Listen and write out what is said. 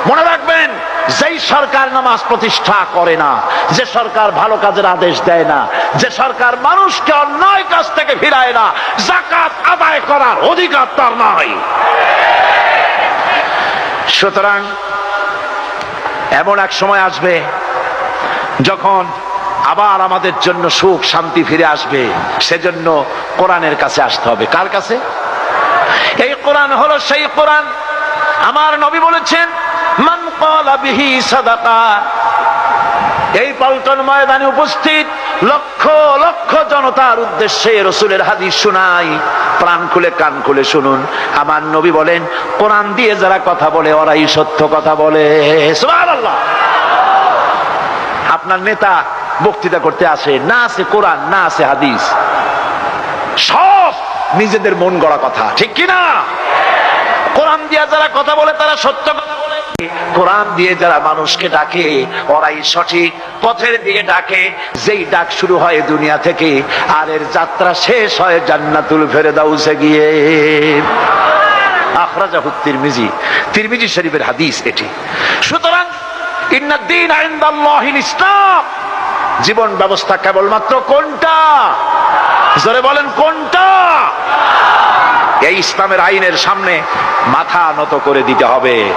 মনে রাখবেন, যেই সরকার নামাজ প্রতিষ্ঠা করে না, যে সরকার ভালো কাজের আদেশ দেয় না, যে সরকার মানুষকে অন্যায় কাজ থেকে ফিরায় না, যাকাত আদায় করার অধিকার তার নাই। সুতরাং এমন এক সময় আসবে যখন আবার আমাদের জন্য সুখ শান্তি ফিরে আসবে। সেজন্য কোরআনের কাছে আসতে হবে। কার কাছে? এই কোরআন হলো সেই কোরআন। আমার নবী বলেছেন, মান ক্বালা বিহি সাদাকা। এই পল্টন ময়দানে উপস্থিত লক্ষ লক্ষ জনতার উদ্দেশ্যে রাসূলের হাদিস শোনাই, প্রাণ খুলে কান খুলে শুনুন। আমার নবী বলেন, কোরআন দিয়ে যারা কথা বলে ওরাই সত্য কথা বলে। সুবহানাল্লাহ। আপনার নেতা বক্তৃতা করতে আসে, না আছে কোরআন, না আছে হাদিস, সব নিজেদের মন গড়া কথা, ঠিক কিনা? কোরআন দিয়ে যারা কথা বলে তারা সত্য কথা বলে, কোরআন দিয়ে যারা মানুষকে ডাকে ওরাই সঠিক পথের দিকে ডাকে। যেই ডাক শুরু হয় দুনিয়া থেকে, আর এর যাত্রা শেষ হয় জান্নাতুল ফেরদাউসে গিয়ে। আখরাজাহু তিরমিজি, তিরমিজি শরীফের হাদিস এটি। সুতরাং ইন্নাদ-দীন ইনদাল্লাহিল ইসলাম। জীবন ব্যবস্থা কেবলমাত্র কোনটা? জোরে বলেন, কোনটা? এই ইসলামের আইনের সামনে মাথা নত করে দিতে হবে।